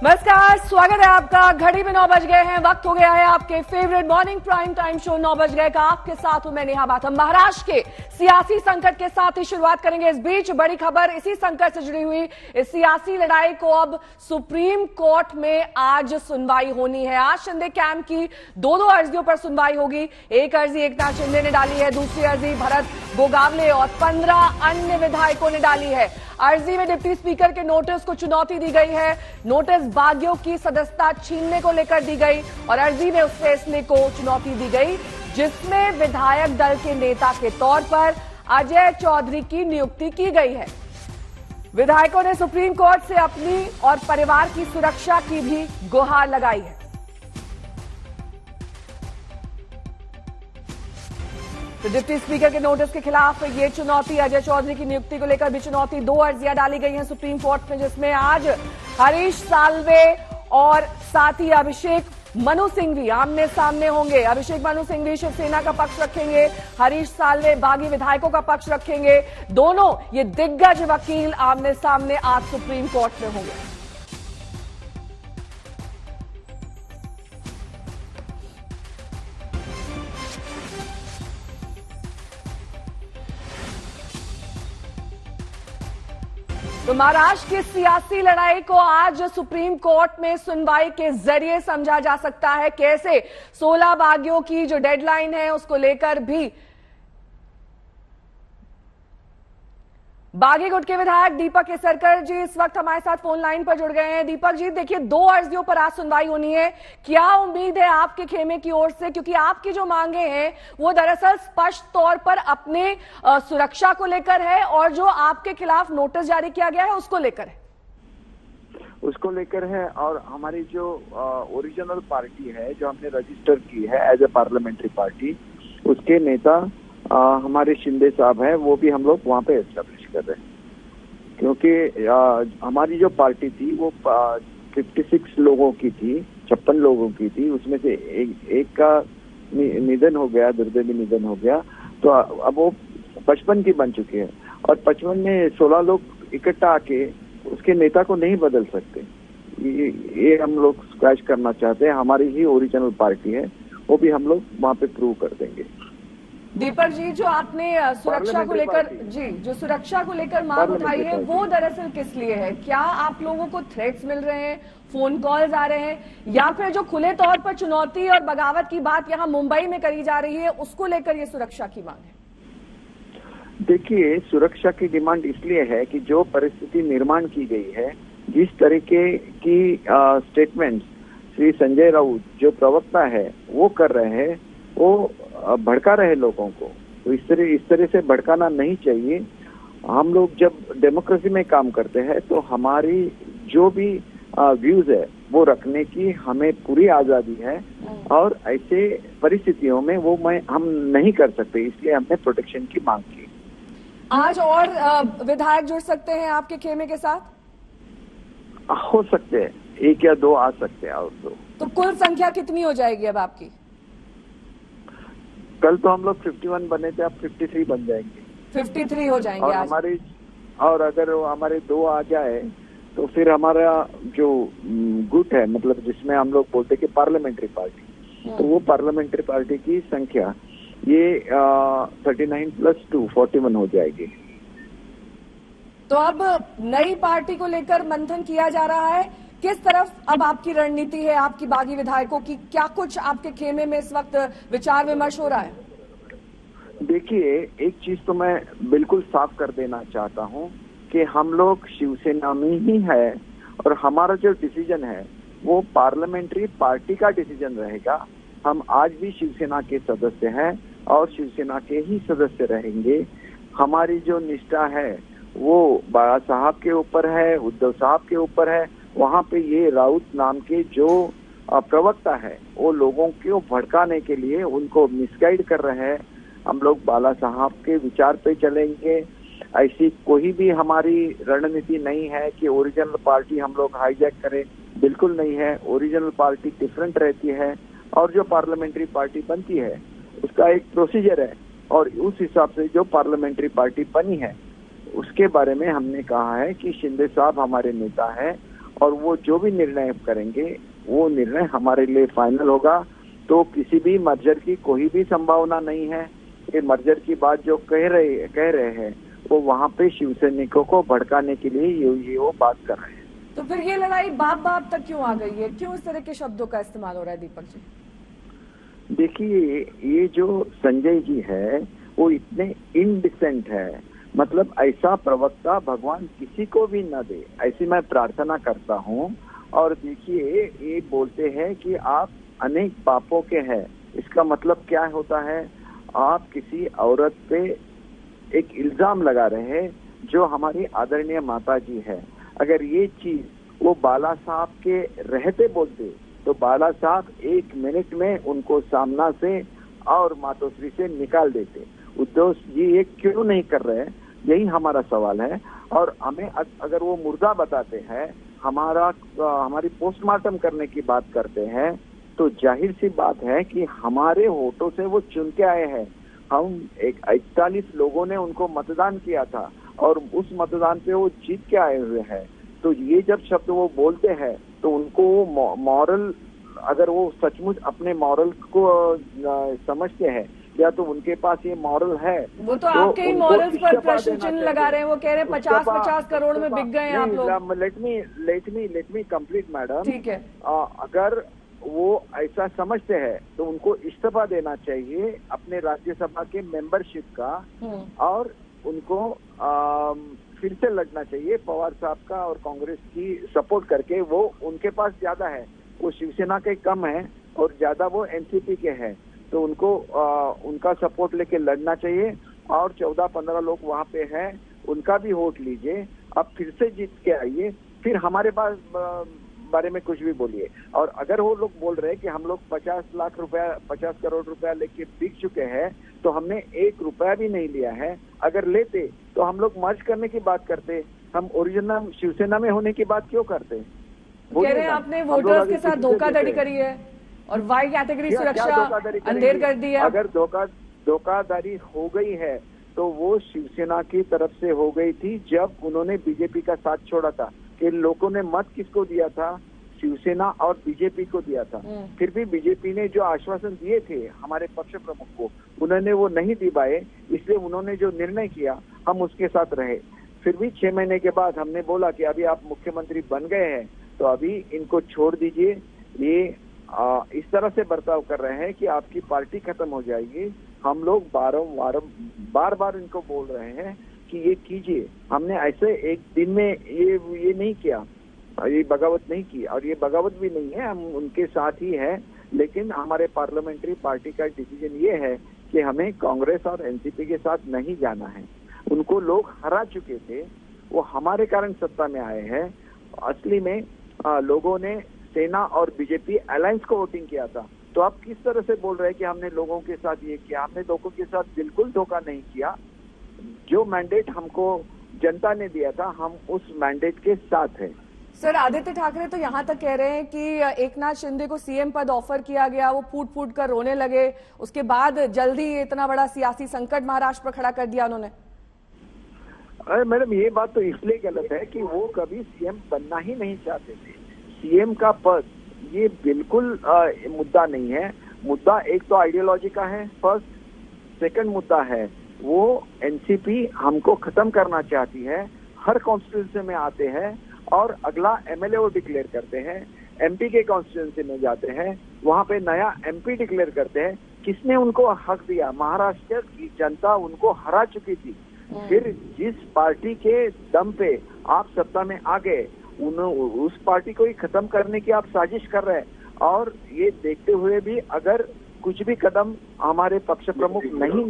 नमस्कार, स्वागत है आपका। घड़ी में 9 बज गए हैं, वक्त हो गया है आपके favourite morning prime time show 9 बज गए का। आपके साथ हूं मैं नेहा बाथम। महाराष्ट्र के सियासी संकट के साथ ही शुरुआत करेंगे। इस बीच बड़ी खबर इसी संकट से जुड़ी हुई इस सियासी लड़ाई को अब सुप्रीम कोर्ट में आज सुनवाई होनी है। आज शिंदे कैंप की दो अर्जियों पर सुनवाई होगी। एक अर्जी एकनाथ शिंदे ने डाली है, दूसरी अर्जी भरत गोगावले और 15 अन्य विधायकों ने डाली है। अर्जी में डिप्टी स्पीकर के नोटिस को चुनौती दी गई है। नोटिस बागियों की सदस्यता छीनने को लेकर दी गई और अर्जी में उस फैसले को चुनौती दी गई जिसमें विधायक दल के नेता के तौर पर अजय चौधरी की नियुक्ति की गई है। विधायकों ने सुप्रीम कोर्ट से अपनी और परिवार की सुरक्षा की भी गुहार लगाई है। तो डिप्टी स्पीकर के नोटिस के खिलाफ ये चुनौती, अजय चौधरी की नियुक्ति को लेकर भी चुनौती, 2 अर्जियां डाली गई हैं सुप्रीम कोर्ट में, जिसमें आज हरीश साल्वे और साथ ही अभिषेक मनु सिंघवी आमने सामने होंगे। अभिषेक मनु सिंघवी शिवसेना का पक्ष रखेंगे, हरीश साल्वे बागी विधायकों का पक्ष रखेंगे। दोनों ये दिग्गज वकील आमने सामने आज सुप्रीम कोर्ट में होंगे। तो महाराष्ट्र की सियासी लड़ाई को आज सुप्रीम कोर्ट में सुनवाई के जरिए समझा जा सकता है। कैसे 16 बागियों की जो डेडलाइन है उसको लेकर भी बागी गुट के विधायक दीपक केसरकर जी इस वक्त हमारे साथ फोन लाइन पर जुड़ गए हैं। दीपक जी, देखिए 2 अर्जियों पर आज सुनवाई होनी है। क्या उम्मीद है आपके खेमे की ओर से, क्योंकि आपकी जो मांगे हैं वो दरअसल स्पष्ट तौर पर अपने सुरक्षा को लेकर है और जो आपके खिलाफ नोटिस जारी किया गया है उसको लेकर है। और हमारी जो ओरिजिनल पार्टी है जो हमने रजिस्टर की है एज ए पार्लियामेंट्री पार्टी, उसके नेता हमारे शिंदे साहब हैं, वो भी हम लोग वहाँ पे एस्टेब्लिश कर रहे हैं। क्योंकि हमारी जो पार्टी थी वो 56 लोगों की थी, 56 लोगों की थी, उसमें से एक का निधन हो गया, दुर्दैवी निधन हो गया, तो अब वो 55 की बन चुकी है। और 55 में 16 लोग इकट्ठा आके उसके नेता को नहीं बदल सकते। ये हम लोग स्क्रैच करना चाहते हैं। हमारी ही ओरिजिनल पार्टी है, वो भी हम लोग वहाँ पे प्रूव कर देंगे। दीपक जी, जो आपने सुरक्षा को लेकर जो सुरक्षा को लेकर मांग उठाई है वो दरअसल किस लिए है? क्या आप लोगों को थ्रेट्स मिल रहे हैं, फोन कॉल्स आ रहे हैं, या फिर जो खुले तौर पर चुनौती और बगावत की बात यहाँ मुंबई में करी जा रही है उसको लेकर ये सुरक्षा की मांग है? देखिए, सुरक्षा की डिमांड इसलिए है कि जो परिस्थिति निर्माण की गई है, जिस तरीके की स्टेटमेंट श्री संजय राउत जो प्रवक्ता है वो कर रहे हैं, वो भड़का रहे लोगों को। तो इस तरह से भड़काना नहीं चाहिए। हम लोग जब डेमोक्रेसी में काम करते हैं तो हमारी जो भी व्यूज है वो रखने की हमें पूरी आजादी है, और ऐसे परिस्थितियों में वो हम नहीं कर सकते, इसलिए हमने प्रोटेक्शन की मांग की। आज और विधायक जुड़ सकते हैं आपके खेमे के साथ? हो सकते हैं, 1 या 2 आ सकते हैं और 2। तो कुल संख्या कितनी हो जाएगी अब आपकी? कल तो हम लोग 51 बने थे, अब 53 बन जाएंगे। 53 हो जाएंगे और आज। और अगर हमारे 2 आ जाए तो फिर हमारा जो गुट है, मतलब जिसमें हम लोग बोलते कि पार्लियामेंट्री पार्टी, तो वो पार्लियामेंट्री पार्टी की संख्या ये 39 + 2 41 हो जाएगी। तो अब नई पार्टी को लेकर मंथन किया जा रहा है। किस तरफ अब आपकी रणनीति है, आपकी बागी विधायकों की? क्या कुछ आपके खेमे में इस वक्त विचार विमर्श हो रहा है? देखिए, एक चीज तो मैं बिल्कुल साफ कर देना चाहता हूं कि हम लोग शिवसेना में ही है, और हमारा जो डिसीजन है वो पार्लियामेंट्री पार्टी का डिसीजन रहेगा। हम आज भी शिवसेना के सदस्य हैं और शिवसेना के ही सदस्य रहेंगे। हमारी जो निष्ठा है वो बाला साहब के ऊपर है, उद्धव साहब के ऊपर है। वहाँ पे ये राउत नाम के जो प्रवक्ता है वो लोगों को भड़काने के लिए उनको मिसगाइड कर रहे हैं। हम लोग बाला साहब के विचार पे चलेंगे। ऐसी कोई भी हमारी रणनीति नहीं है कि ओरिजिनल पार्टी हम लोग हाईजैक करें, बिल्कुल नहीं है। ओरिजिनल पार्टी डिफरेंट रहती है, और जो पार्लियामेंट्री पार्टी बनती है उसका एक प्रोसीजर है, और उस हिसाब से जो पार्लियामेंट्री पार्टी बनी है उसके बारे में हमने कहा है कि शिंदे साहब हमारे नेता हैं और वो जो भी निर्णय करेंगे वो निर्णय हमारे लिए फाइनल होगा। तो किसी भी मर्जर की कोई भी संभावना नहीं है। ये मर्जर की बात जो कह रहे हैं वो वहाँ पे शिवसैनिकों को भड़काने के लिए ये वो बात कर रहे हैं। तो फिर ये लड़ाई बाप बाप तक क्यों आ गई है? क्यों इस तरह के शब्दों का इस्तेमाल हो रहा है दीपक जी? देखिए, ये जो संजय जी है वो इतने इनडिसेंट है, मतलब ऐसा प्रवक्ता भगवान किसी को भी न दे, ऐसी मैं प्रार्थना करता हूँ। और देखिए, ये बोलते हैं कि आप अनेक पापों के हैं। इसका मतलब क्या होता है? आप किसी औरत पे एक इल्जाम लगा रहे हैं जो हमारी आदरणीय माता जी है। अगर ये चीज वो बाला साहब के रहते बोलते तो बाला साहब 1 मिनट में उनको सामना से और मातोश्री से निकाल देते। उद्धव जी ये क्यों नहीं कर रहे हैं, यही हमारा सवाल है। और हमें अगर वो मुर्दा बताते हैं, हमारी पोस्टमार्टम करने की बात करते हैं, तो जाहिर सी बात है कि हमारे वोटों से वो चुन के आए हैं। हम 41 लोगों ने उनको मतदान किया था और उस मतदान पे वो जीत के आए हुए हैं। तो ये जब शब्द वो बोलते हैं तो उनको मॉरल, अगर वो सचमुच अपने मॉरल को समझते हैं या तो उनके पास ये मॉरल है। वो तो आपके ही मॉरल्स पर प्रश्न चिन्ह लगा रहे हैं। वो कह रहे हैं 50-50 करोड़ में बिक गए हैं आप लोग। Let me complete madam. ठीक है। अगर वो ऐसा समझते हैं तो उनको इस्तीफा देना चाहिए अपने राज्यसभा के मेंबरशिप का और उनको फिर से लड़ना चाहिए पवार साहब का और कांग्रेस की सपोर्ट करके। वो उनके पास ज्यादा है, वो शिवसेना के कम है और ज्यादा वो एनसीपी के हैं, तो उनको उनका सपोर्ट लेके लड़ना चाहिए। और 14-15 लोग वहाँ पे हैं, उनका भी वोट लीजिए। अब फिर से जीत के आइए, फिर हमारे पास बारे में कुछ भी बोलिए। और अगर वो लोग बोल रहे हैं कि हम लोग 50 करोड़ रुपया लेके बिक चुके हैं, तो हमने 1 रुपया भी नहीं लिया है। अगर लेते तो हम लोग मर्ज करने की बात करते, हम ओरिजिनल शिवसेना में होने की बात क्यों करते? कह रहे हैं आपने वोटर्स के साथ धोखाधड़ी करी है और वाई कैटेगरी सुरक्षा अंधेर कर दी है। अगर धोखाधड़ी हो गई है तो वो शिवसेना की तरफ से हो गई थी जब उन्होंने बीजेपी का साथ छोड़ा था। कि लोगों ने मत किसको दिया था? शिवसेना और बीजेपी को दिया था। फिर भी बीजेपी ने जो आश्वासन दिए थे हमारे पक्ष प्रमुख को, उन्होंने वो नहीं दिवाए, इसलिए उन्होंने जो निर्णय किया हम उसके साथ रहे। फिर भी 6 महीने के बाद हमने बोला कि अभी आप मुख्यमंत्री बन गए हैं तो अभी इनको छोड़ दीजिए। ये इस तरह से बर्ताव कर रहे हैं कि आपकी पार्टी खत्म हो जाएगी। हम लोग बार बार इनको बोल रहे हैं कि ये कीजिए। हमने ऐसे एक दिन में ये नहीं किया, ये बगावत नहीं की और ये बगावत भी नहीं है, हम उनके साथ ही है। लेकिन हमारे पार्लियामेंट्री पार्टी का डिसीजन ये है कि हमें कांग्रेस और एनसीपी के साथ नहीं जाना है। उनको लोग हरा चुके थे, वो हमारे कारण सत्ता में आए हैं। असली में लोगों ने सेना और बीजेपी अलायंस को वोटिंग किया था। तो आप किस तरह से बोल रहे हैं कि हमने लोगों के साथ ये किया? हमने लोगों के साथ बिल्कुल धोखा नहीं किया। जो मैंडेट हमको जनता ने दिया था, हम उस मैंडेट के साथ हैं। सर, आदित्य ठाकरे तो यहाँ तक कह रहे हैं कि एकनाथ शिंदे को सीएम पद ऑफर किया गया, वो फूट फूट कर रोने लगे, उसके बाद जल्दी इतना बड़ा सियासी संकट महाराष्ट्र पर खड़ा कर दिया उन्होंने। अरे मैडम, ये बात तो इसलिए गलत है कि वो कभी सीएम बनना ही नहीं चाहते थे। सीएम का पद ये बिल्कुल मुद्दा नहीं है। मुद्दा एक तो आइडियोलॉजी का है फर्स्ट, सेकंड मुद्दा है वो एनसीपी हमको खत्म करना चाहती है। हर कॉन्स्टिट्यूंसी में आते हैं और अगला एमएलए वो डिक्लेयर करते हैं, एमपी के कॉन्स्टिट्यूंसी में जाते हैं, वहां पे नया एमपी डिक्लेयर करते हैं। किसने उनको हक दिया? महाराष्ट्र की जनता उनको हरा चुकी थी। फिर जिस पार्टी के दम पे आप सत्ता में आ गए, उस पार्टी को ही खत्म करने की आप साजिश कर रहे हैं। और ये देखते हुए भी अगर कुछ भी कदम हमारे पक्ष प्रमुख नहीं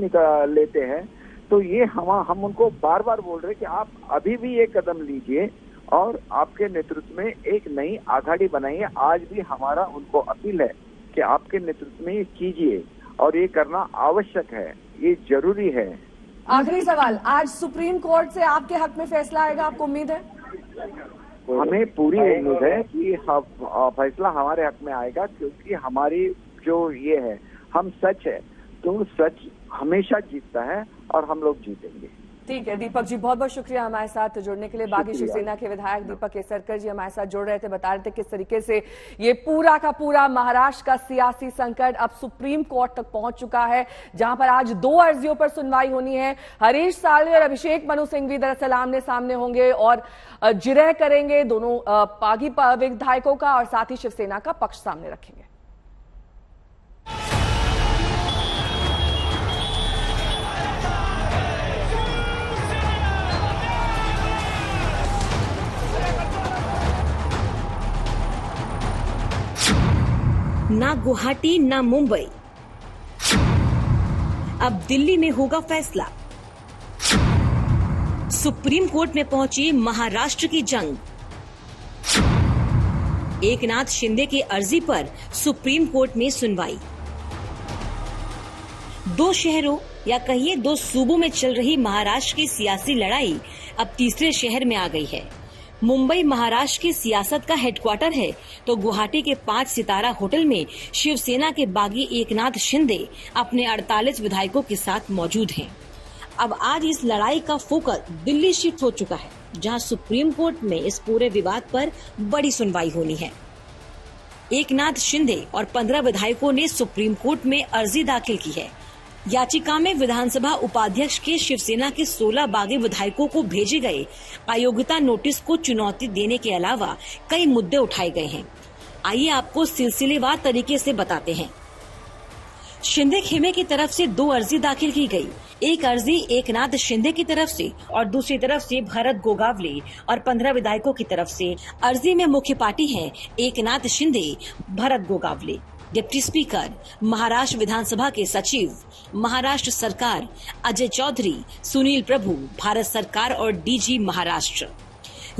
लेते हैं तो ये हम उनको बार बार बोल रहे हैं कि आप अभी भी ये कदम लीजिए और आपके नेतृत्व में एक नई आघाड़ी बनाइए। आज भी हमारा उनको अपील है कि आपके नेतृत्व में ये कीजिए और ये करना आवश्यक है, ये जरूरी है। आखिरी सवाल, आज सुप्रीम कोर्ट से आपके हक में फैसला आएगा, आपको उम्मीद है? हमें पूरी उम्मीद है कि फैसला हमारे हक में आएगा, क्योंकि हमारी जो ये है, हम सच है तो सच हमेशा जीतता है और हम लोग जीतेंगे। ठीक है दीपक जी, बहुत बहुत शुक्रिया हमारे साथ जुड़ने के लिए। बागी शिवसेना के विधायक दीपक केसरकर जी हमारे साथ जुड़ रहे थे, बता रहे थे किस तरीके से ये पूरा का पूरा महाराष्ट्र का सियासी संकट अब सुप्रीम कोर्ट तक पहुंच चुका है, जहां पर आज 2 अर्जियों पर सुनवाई होनी है। हरीश साल्वे और अभिषेक मनु सिंघवी दरअसल आमने सामने होंगे और जिरह करेंगे दोनों बागी विधायकों का, और साथ ही शिवसेना का पक्ष सामने रखेंगे। ना गुवाहाटी ना मुंबई, अब दिल्ली में होगा फैसला। सुप्रीम कोर्ट में पहुंची महाराष्ट्र की जंग। एकनाथ शिंदे की अर्जी पर सुप्रीम कोर्ट में सुनवाई। 2 शहरों या कहिए 2 सूबों में चल रही महाराष्ट्र की सियासी लड़ाई अब तीसरे शहर में आ गई है। मुंबई महाराष्ट्र की सियासत का हेडक्वार्टर है, तो गुवाहाटी के 5 सितारा होटल में शिवसेना के बागी एकनाथ शिंदे अपने 48 विधायकों के साथ मौजूद हैं। अब आज इस लड़ाई का फोकस दिल्ली शिफ्ट हो चुका है, जहां सुप्रीम कोर्ट में इस पूरे विवाद पर बड़ी सुनवाई होनी है। एकनाथ शिंदे और 15 विधायकों ने सुप्रीम कोर्ट में अर्जी दाखिल की है। याचिका में विधानसभा उपाध्यक्ष के शिवसेना के 16 बागी विधायकों को भेजे गए अयोग्यता नोटिस को चुनौती देने के अलावा कई मुद्दे उठाए गए हैं। आइए आपको सिलसिलेवार तरीके से बताते हैं। शिंदे खेमे की तरफ से 2 अर्जी दाखिल की गई। एक अर्जी एकनाथ शिंदे की तरफ से और दूसरी तरफ से भरत गोगावले और 15 विधायकों की तरफ से। अर्जी में मुख्य पार्टी है एकनाथ शिंदे, भरत गोगावले। डिप्टी स्पीकर, महाराष्ट्र विधानसभा के सचिव, महाराष्ट्र सरकार, अजय चौधरी, सुनील प्रभु, भारत सरकार और डीजी महाराष्ट्र।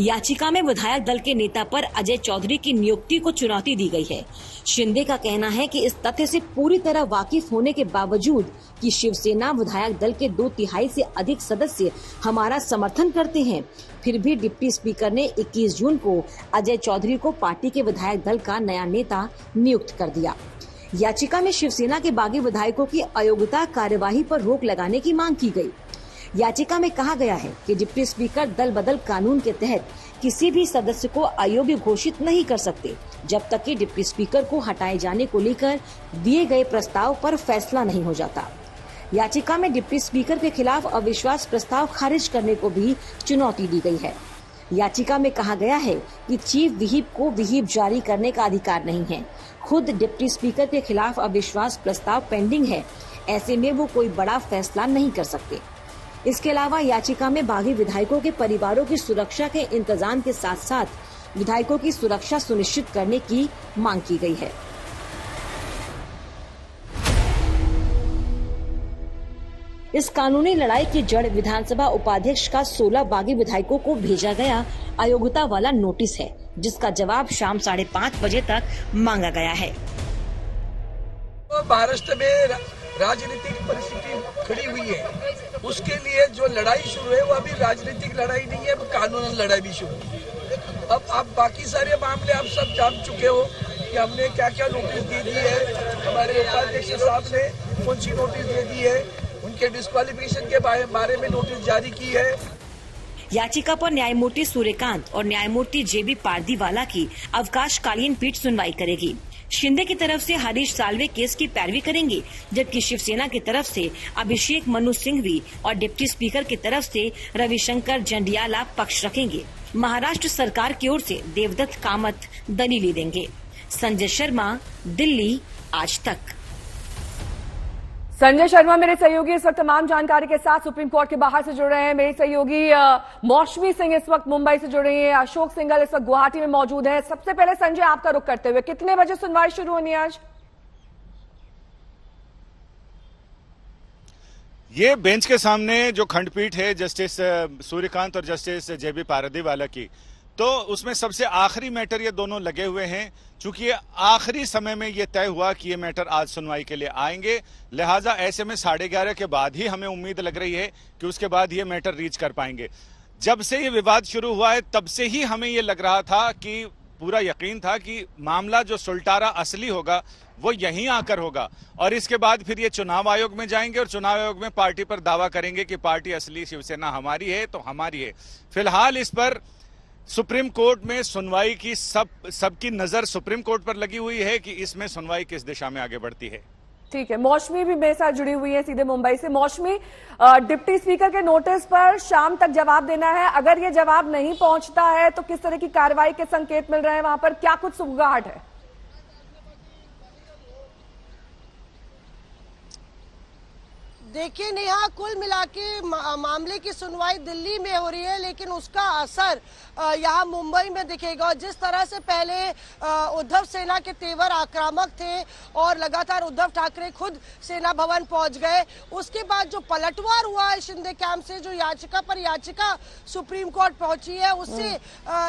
याचिका में विधायक दल के नेता पर अजय चौधरी की नियुक्ति को चुनौती दी गई है। शिंदे का कहना है कि इस तथ्य से पूरी तरह वाकिफ होने के बावजूद कि शिवसेना विधायक दल के 2/3 से अधिक सदस्य हमारा समर्थन करते हैं, फिर भी डिप्टी स्पीकर ने 21 जून को अजय चौधरी को पार्टी के विधायक दल का नया नेता नियुक्त कर दिया। याचिका में शिवसेना के बागी विधायकों की अयोग्यता कार्यवाही पर रोक लगाने की मांग की गई। याचिका में कहा गया है कि डिप्टी स्पीकर दल बदल कानून के तहत किसी भी सदस्य को अयोग्य घोषित नहीं कर सकते, जब तक कि डिप्टी स्पीकर को हटाए जाने को लेकर दिए गए प्रस्ताव पर फैसला नहीं हो जाता। याचिका में डिप्टी स्पीकर के खिलाफ अविश्वास प्रस्ताव खारिज करने को भी चुनौती दी गई है। याचिका में कहा गया है कि चीफ व्हिप को व्हिप जारी करने का अधिकार नहीं है। खुद डिप्टी स्पीकर के खिलाफ अविश्वास प्रस्ताव पेंडिंग है, ऐसे में वो कोई बड़ा फैसला नहीं कर सकते। इसके अलावा याचिका में बागी विधायकों के परिवारों की सुरक्षा के इंतजाम के साथ साथ विधायकों की सुरक्षा सुनिश्चित करने की मांग की गई है। इस कानूनी लड़ाई की जड़ विधानसभा उपाध्यक्ष का 16 बागी विधायकों को भेजा गया अयोग्यता वाला नोटिस है, जिसका जवाब शाम 5:30 बजे तक मांगा गया है। महाराष्ट्र में राजनीतिक परिस्थिति खड़ी हुई है, उसके लिए जो लड़ाई शुरू है वो अभी राजनीतिक लड़ाई नहीं है, कानूनी लड़ाई भी शुरू है। अब आप बाकी सारे मामले आप सब जान चुके हो कि हमने क्या क्या नोटिस दे दी है। हमारे उपाध्यक्ष साहब ने कौन सी नोटिस दे दी है, उनके डिस्क्वालिफिकेशन के बारे में नोटिस जारी की है। याचिका पर न्यायमूर्ति सूर्यकांत और न्यायमूर्ति जेबी पारदीवाला की अवकाशकालीन पीठ सुनवाई करेगी। शिंदे की तरफ से हरीश साल्वे केस की पैरवी करेंगे, जबकि शिवसेना की तरफ से अभिषेक मनु सिंघवी और डिप्टी स्पीकर की तरफ से रविशंकर जंडियाला पक्ष रखेंगे। महाराष्ट्र सरकार की ओर से देवदत्त कामत दलीलें देंगे। संजय शर्मा, दिल्ली, आज तक। संजय शर्मा मेरे सहयोगी इस वक्त तमाम जानकारी के साथ सुप्रीम कोर्ट के बाहर से जुड़ रहे हैं। मेरे सहयोगी मौसमी सिंह इस वक्त मुंबई से जुड़ रही हैं, अशोक सिंघल इस वक्त गुवाहाटी में मौजूद है। सबसे पहले संजय आपका रुख करते हुए, कितने बजे सुनवाई शुरू होनी है आज? ये बेंच के सामने जो खंडपीठ है जस्टिस सूर्यकांत और जस्टिस जेबी पारदीवाला की, तो उसमें सबसे आखिरी मैटर ये दोनों लगे हुए हैं। चूंकि ये आखिरी समय में ये तय हुआ कि ये मैटर आज सुनवाई के लिए आएंगे, लिहाजा ऐसे में 11:30 के बाद ही हमें उम्मीद लग रही है कि उसके बाद ये मैटर रीच कर पाएंगे। जब से ये विवाद शुरू हुआ है तब से ही हमें ये लग रहा था कि पूरा यकीन था कि मामला जो सुलटारा असली होगा वो यहीं आकर होगा और इसके बाद फिर ये चुनाव आयोग में जाएंगे और चुनाव आयोग में पार्टी पर दावा करेंगे कि पार्टी असली शिवसेना हमारी है तो हमारी है। फिलहाल इस पर सुप्रीम कोर्ट में सुनवाई की सबकी नजर सुप्रीम कोर्ट पर लगी हुई है कि इसमें सुनवाई किस दिशा में आगे बढ़ती है। ठीक है, मौसमी भी मेरे साथ जुड़ी हुई है सीधे मुंबई से। मौसमी, डिप्टी स्पीकर के नोटिस पर शाम तक जवाब देना है, अगर ये जवाब नहीं पहुंचता है तो किस तरह की कार्रवाई के संकेत मिल रहे हैं वहां पर, क्या कुछ सुगबुगाहट है? देखिए नेहा, कुल मिला के मामले की सुनवाई दिल्ली में हो रही है, लेकिन उसका असर यहाँ मुंबई में दिखेगा। और जिस तरह से पहले उद्धव सेना के तेवर आक्रामक थे और लगातार उद्धव ठाकरे खुद सेना भवन पहुंच गए, उसके बाद जो पलटवार हुआ है शिंदे कैंप से, जो याचिका पर याचिका सुप्रीम कोर्ट पहुंची है, उससे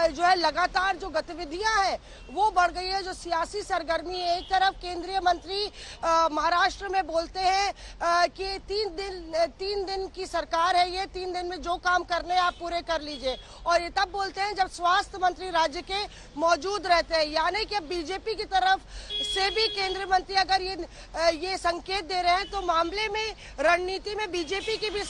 जो है लगातार जो गतिविधियां हैं वो बढ़ गई है, जो सियासी सरगर्मी है। एक तरफ केंद्रीय मंत्री महाराष्ट्र में बोलते हैं कि 3 दिन की सरकार है, ये 3 दिन में जो काम करने आप पूरे कर लीजिए, और ये तब बोलते हैं जब स्वास्थ्य मंत्री राज्य के मौजूद रहते हैं। यानी कि बीजेपी की तरफ से भी केंद्रीय मंत्री अगर ये संकेत दे रहे हैं तो मामले में रणनीति में बीजेपी की भी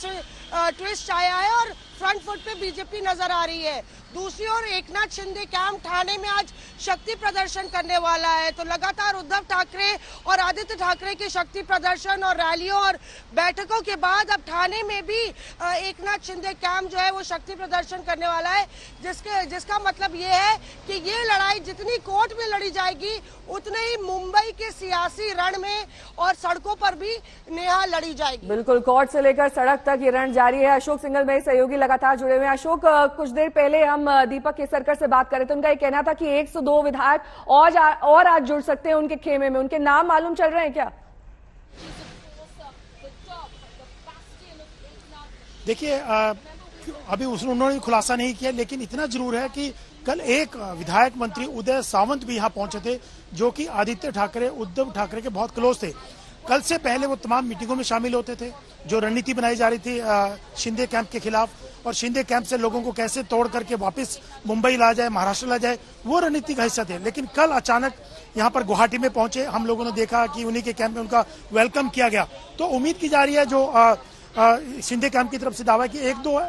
ट्विस्ट आया है और फ्रंट फुट पे बीजेपी नजर आ रही है। दूसरी ओर एकनाथ शिंदे कैंप ठाणे में आज शक्ति प्रदर्शन करने वाला है, तो लगातार उद्धव ठाकरे और आदित्य ठाकरे के शक्ति प्रदर्शन और रैलियों और बैठकों के बाद अब ठाणे में भी एकनाथ शिंदे कैंप जो है वो शक्ति प्रदर्शन करने वाला है, जिसका मतलब ये है कि ये लड़ाई जितनी कोर्ट में लड़ी जाएगी उतने ही मुंबई के सियासी रण में और सड़कों पर भी नेहा लड़ी जाएगी। बिल्कुल, कोर्ट से लेकर सड़क तक ये रण जारी है। अशोक सिंघल मेरे सहयोगी लगातार जुड़े हुए हैं। अशोक, कुछ देर पहले हम दीपक केसरकर से बात कर रहे थे, उनका ये कहना था कि 102 विधायक और आज जुड़ सकते हैं उनके खेमे में, उनके नाम मालूम चल रहे हैं क्या? देखिए, अभी उन्होंने खुलासा नहीं किया, लेकिन इतना जरूर है कि कल एक विधायक मंत्री उदय सामंत भी यहाँ पहुंचे थे, जो कि आदित्य ठाकरे, उद्धव ठाकरे के बहुत क्लोज थे। कल से पहले वो तमाम मीटिंगों में शामिल होते थे, जो रणनीति बनाई जा रही थी शिंदे कैंप के खिलाफ, और शिंदे कैंप से लोगों को कैसे तोड़ करके वापस मुंबई ला जाए, महाराष्ट्र ला जाए, वो रणनीति का हिस्सा थे। लेकिन कल अचानक यहाँ पर गुवाहाटी में पहुंचे, हम लोगों ने देखा कि उन्हीं के कैंप में उनका वेलकम किया गया। तो उम्मीद की जा रही है, जो शिंदे कैंप की तरफ से दावा कि 1-2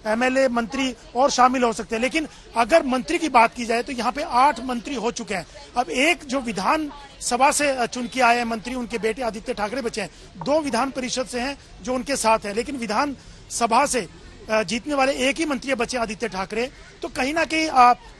एमएलए मंत्री और शामिल हो सकते हैं। लेकिन अगर मंत्री की बात की जाए तो यहाँ पे 8 मंत्री हो चुके हैं। अब एक जो विधान सभा से चुन के आए हैं मंत्री, उनके बेटे आदित्य ठाकरे बचे हैं, 2 विधान परिषद से हैं जो उनके साथ है, लेकिन विधान सभा से जीतने वाले एक ही मंत्री बचे आदित्य ठाकरे। तो कहीं ना कहीं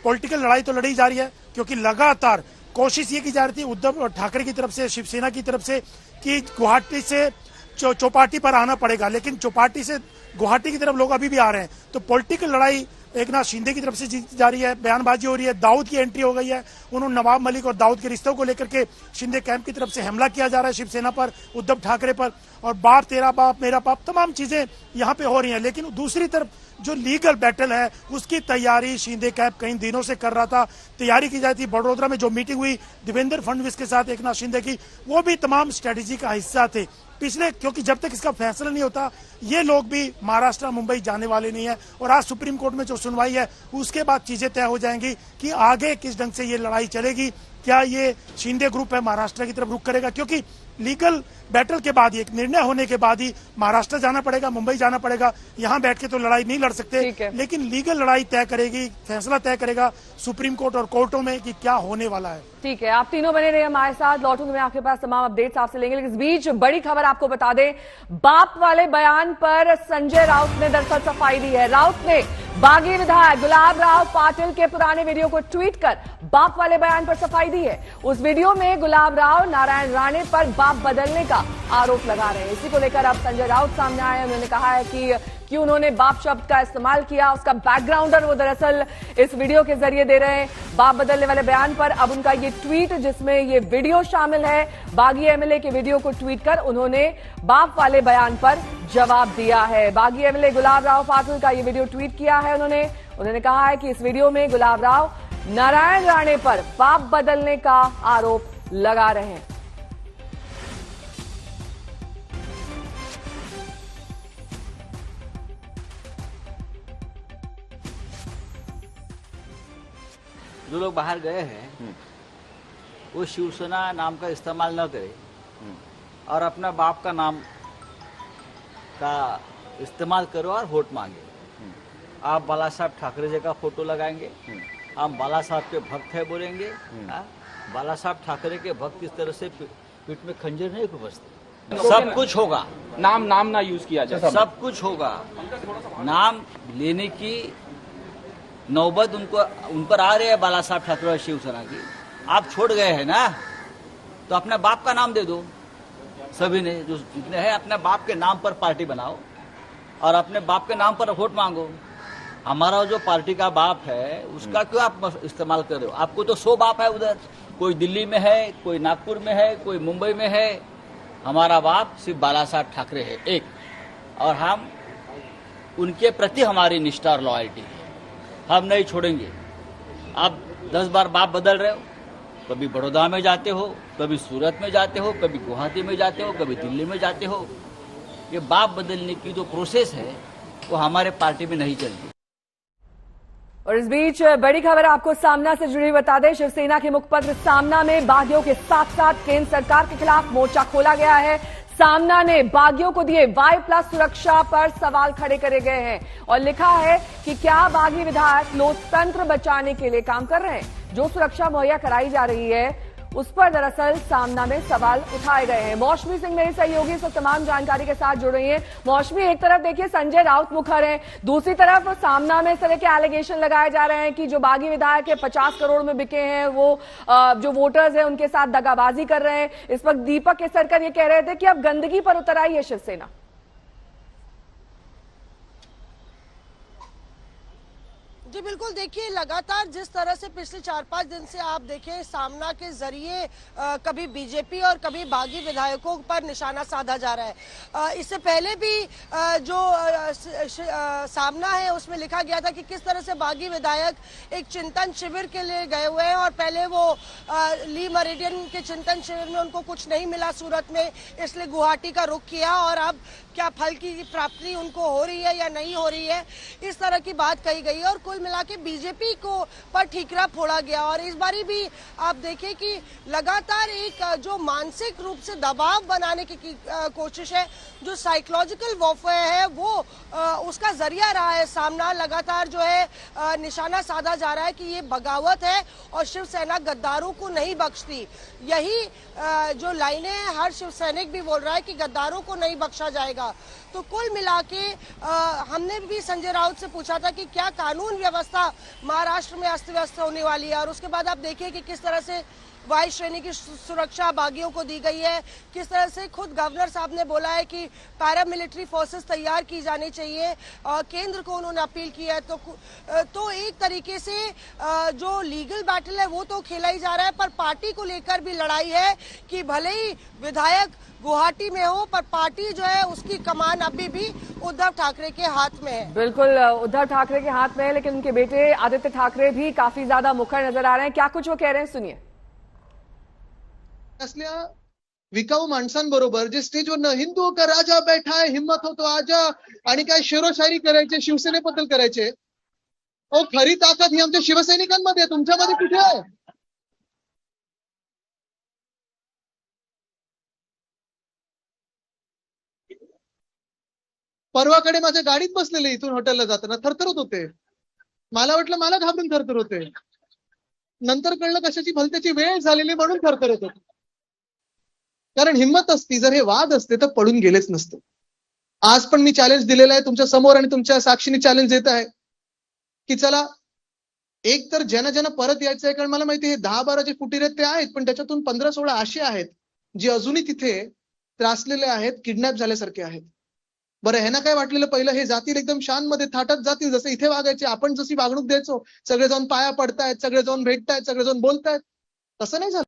पॉलिटिकल लड़ाई तो लड़ी जा रही है, क्योंकि लगातार कोशिश ये की जा रही थी उद्धव ठाकरे की तरफ से, शिवसेना की तरफ से, कि गुवाहाटी से चौपाटी पर आना पड़ेगा, लेकिन चौपाटी से गुवाहाटी की तरफ लोग अभी भी आ रहे हैं। तो पॉलिटिकल लड़ाई एकनाथ शिंदे की तरफ से जीती जा रही है, बयानबाजी हो रही है, दाऊद की एंट्री हो गई है, उन्होंने नवाब मलिक और दाऊद के रिश्तों को लेकर के शिंदे कैंप की तरफ से हमला किया जा रहा है शिवसेना पर, उद्धव ठाकरे पर, और बाप तेरा बाप मेरा बाप, तमाम चीजें यहाँ पे हो रही हैं। लेकिन दूसरी तरफ जो लीगल बैटल है उसकी तैयारी शिंदे कैंप कई दिनों से कर रहा था, तैयारी की जाती। बड़ोदरा में जो मीटिंग हुई देवेंद्र फडणवीस के साथ एकनाथ शिंदे की, वो भी तमाम स्ट्रेटेजी का हिस्सा थे पिछले, क्योंकि जब तक इसका फैसला नहीं होता ये लोग भी महाराष्ट्र मुंबई जाने वाले नहीं है। और आज सुप्रीम कोर्ट में जो सुनवाई है उसके बाद चीजें तय हो जाएंगी कि आगे किस ढंग से ये लड़ाई चलेगी। क्या ये शिंदे ग्रुप है महाराष्ट्र की तरफ रुख करेगा, क्योंकि लीगल बैटल के बाद, एक निर्णय होने के बाद ही महाराष्ट्र जाना पड़ेगा, मुंबई जाना पड़ेगा। यहाँ बैठ के तो लड़ाई नहीं लड़ सकते, लेकिन लीगल लड़ाई तय करेगी, फैसला तय करेगा सुप्रीम कोर्ट और कोर्टों में कि क्या होने वाला है। ठीक है, आप तीनों बने रहे हमारे साथ, लौटूंगी मैं आपके पास तमाम अपडेट्स आपसे लेंगे। लेकिन इस बीच बड़ी खबर आपको बता दें, बाप वाले बयान पर संजय राउत ने दरअसल सफाई दी है। राउत ने बागी विधायक गुलाब राव पाटिल के पुराने वीडियो को ट्वीट कर बाप वाले बयान पर सफाई दी है। उस वीडियो में गुलाब राव नारायण राणे पर बाप बदलने का आरोप लगा रहे हैं। इसी को लेकर अब संजय राउत सामने आए। उन्होंने कहा है कि उन्होंने बाप शब्द का इस्तेमाल किया, उसका बैकग्राउंडर वो दरअसल इस वीडियो के जरिए दे रहे हैं। बाप बदलने वाले बयान पर अब उनका ये ट्वीट, जिसमें ये वीडियो शामिल है, बागी एमएलए के वीडियो को ट्वीट कर उन्होंने बाप वाले बयान पर जवाब दिया है। बागी एमएलए गुलाब राव पाटिल का ये वीडियो ट्वीट किया है उन्होंने कहा है कि इस वीडियो में गुलाब राव नारायण राणे पर बाप बदलने का आरोप लगा रहे हैं। जो लोग बाहर गए हैं वो शिवसेना नाम का इस्तेमाल न करें और अपना बाप का नाम का इस्तेमाल करो और वोट मांगे। आप बाला साहब ठाकरे जी का फोटो लगाएंगे, हम बाला साहब के भक्त है बोलेंगे। बाला साहब ठाकरे के भक्त इस तरह से पीठ में खंजर नहीं घुसते। सब कुछ होगा, नाम ना यूज किया जाए, सब कुछ होगा। नाम लेने की नौबत उन पर आ रही है बाला साहब ठाकरे और शिवसेना की। आप छोड़ गए हैं ना, तो अपने बाप का नाम दे दो। सभी ने जो जितने हैं अपने बाप के नाम पर पार्टी बनाओ और अपने बाप के नाम पर वोट मांगो। हमारा जो पार्टी का बाप है उसका क्यों आप इस्तेमाल कर रहे हो? आपको तो 100 बाप है उधर, कोई दिल्ली में है, कोई नागपुर में है, कोई मुंबई में है। हमारा बाप सिर्फ बाला साहब ठाकरे है एक, और हम उनके प्रति हमारी निष्ठा और लॉयल्टी है, हम नहीं छोड़ेंगे। आप 10 बार बाप बदल रहे हो, कभी बड़ौदा में जाते हो, कभी सूरत में जाते हो, कभी गुवाहाटी में जाते हो, कभी दिल्ली में जाते हो। ये बाप बदलने की जो प्रोसेस है वो हमारे पार्टी में नहीं चलती। और इस बीच बड़ी खबर आपको सामना से जुड़ी बता दें। शिवसेना के मुखपत्र सामना में बागियों के साथ साथ केंद्र सरकार के खिलाफ मोर्चा खोला गया है। सामना ने बागियों को दिए Y+ सुरक्षा पर सवाल खड़े करे गए हैं और लिखा है कि क्या बागी विधायक लोकतंत्र बचाने के लिए काम कर रहे हैं? जो सुरक्षा मुहैया कराई जा रही है उस पर दरअसल सामना में सवाल उठाए गए हैं। मौसमी सिंह मेरी सहयोगी इस तमाम जानकारी के साथ जुड़ रही हैं। मौसमी, एक तरफ देखिए संजय राउत मुखर हैं, दूसरी तरफ सामना में इस तरह के एलिगेशन लगाए जा रहे हैं कि जो बागी विधायक है 50 करोड़ में बिके हैं, वो जो वोटर्स हैं उनके साथ दगाबाजी कर रहे हैं। इस वक्त दीपक केसरकर ये कह रहे थे कि अब गंदगी पर उतर आई है शिवसेना। जी बिल्कुल, देखिए लगातार जिस तरह से पिछले 4-5 दिन से आप देखें सामना के जरिए कभी बीजेपी और कभी बागी विधायकों पर निशाना साधा जा रहा है। इससे पहले भी जो सामना है उसमें लिखा गया था कि किस तरह से बागी विधायक एक चिंतन शिविर के लिए गए हुए हैं और पहले वो ली मेरिडियन के चिंतन शिविर में उनको कुछ नहीं मिला सूरत में, इसलिए गुवाहाटी का रुख किया और अब क्या फल की प्राप्ति उनको हो रही है या नहीं हो रही है, इस तरह की बात कही गई। और कुल मिला के बीजेपी को पर ठीकरा फोड़ा गया। और इस बारी भी आप देखें कि लगातार एक जो मानसिक रूप से दबाव बनाने की कोशिश है, जो साइकोलॉजिकल वॉरफेयर है वो उसका जरिया रहा है। सामना लगातार जो है निशाना साधा जा रहा है कि ये बगावत है और शिवसेना गद्दारों को नहीं बख्शती। यही जो लाइनें हैं हर शिव सैनिक भी बोल रहा है कि गद्दारों को नहीं बख्शा जाएगा। तो कुल मिला के हमने भी संजय राउत से पूछा था कि क्या कानून व्यवस्था महाराष्ट्र में अस्त व्यस्त होने वाली है, और उसके बाद आप देखिए कि किस तरह से वायु श्रेणी की सुरक्षा बागियों को दी गई है, किस तरह से खुद गवर्नर साहब ने बोला है कि पैरामिलिट्री फोर्सेस तैयार की जानी चाहिए और केंद्र को उन्होंने अपील की है। तो एक तरीके से जो लीगल बैटल है वो तो खेला ही जा रहा है, पर पार्टी को लेकर भी लड़ाई है कि भले ही विधायक गुवाहाटी में हो पर पार्टी जो है उसकी कमान अभी भी उद्धव ठाकरे के हाथ में है। बिल्कुल उद्धव ठाकरे के हाथ में है, लेकिन उनके बेटे आदित्य ठाकरे भी काफी ज्यादा मुखर नजर आ रहे हैं। क्या कुछ वो कह रहे हैं, सुनिए। असल्या विकाऊ माणसांबरोबर जे स्टेजवर हिंदू का राजा बैठा है, हिम्मत हो तो आजा, आणि काय शेरोशायरी करायचे, शिवसेनेबद्दल करायचे। ओ खरी ताकद ही आमच्या शिवसैनिकांमध्ये, तुमच्यामध्ये कुठे आहे? परवाकडे माझ्या गाडीत बसलेले इथून हॉटेलला जाताना थरथरत होते. मला वाटलं मला घाबरून थरथर होते, नंतर कळलं कशाची भलत्याची वेळ झालेली म्हणून थरथरत होते. कारण हिंमत असती, जर हे वाद असते तर पडून गेलेच नसते. आज पण मी चॅलेंज दिलेलं आहे तुमच्या समोर आणि तुमच्या साक्षीने चॅलेंज देत आहे की चला एक तर ज्यांना परत यायचं आहे, कारण मला माहिती आहे 10-12 जे फुटीर आहेत ते आहेत, पण त्याच्यातून 15-16 असे आहेत जे अजूनही तिथे त्रासलेले आहेत, किडनॅप झाल्यासारखे आहेत. बरं ह्यांना काय वाटलेलं पहिलं हे जातील एकदम शानमध्ये थाटात जातील, जसं इथे वागायचे, आपण जशी वागणूक द्यायचो, सगळे जाऊन पाया पडतायत, सगळे जाऊन भेटतायत, सगळे जाऊन बोलतायत, तसं नाही झालं.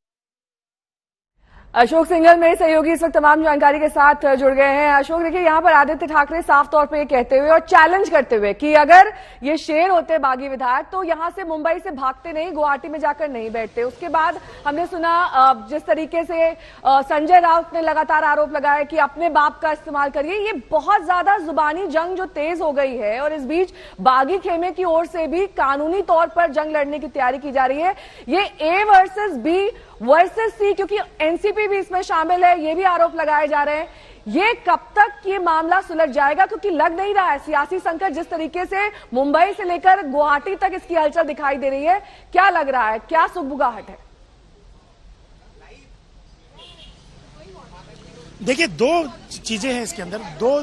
अशोक सिंघल मेरे सहयोगी इस वक्त तमाम जानकारी के साथ जुड़ गए हैं। अशोक, देखिए यहाँ पर आदित्य ठाकरे साफ तौर पे ये कहते हुए और चैलेंज करते हुए कि अगर ये शेर होते बागी विधायक तो यहाँ से मुंबई से भागते नहीं, गुवाहाटी में जाकर नहीं बैठते। उसके बाद हमने सुना जिस तरीके से संजय राउत ने लगातार आरोप लगाया कि अपने बाप का इस्तेमाल करिए। ये बहुत ज्यादा जुबानी जंग जो तेज हो गई है और इस बीच बागी खेमे की ओर से भी कानूनी तौर पर जंग लड़ने की तैयारी की जा रही है। ये A versus B versus C, क्योंकि एनसीपी भी इसमें शामिल है, ये भी आरोप लगाए जा रहे हैं। ये कब तक ये मामला सुलझ जाएगा? क्योंकि लग नहीं रहा है सियासी संकट जिस तरीके से मुंबई से लेकर गुवाहाटी तक इसकी हलचल दिखाई दे रही है। क्या लग रहा है, क्या सुगबुगाहट है? देखिए, दो चीजें हैं इसके अंदर। दो,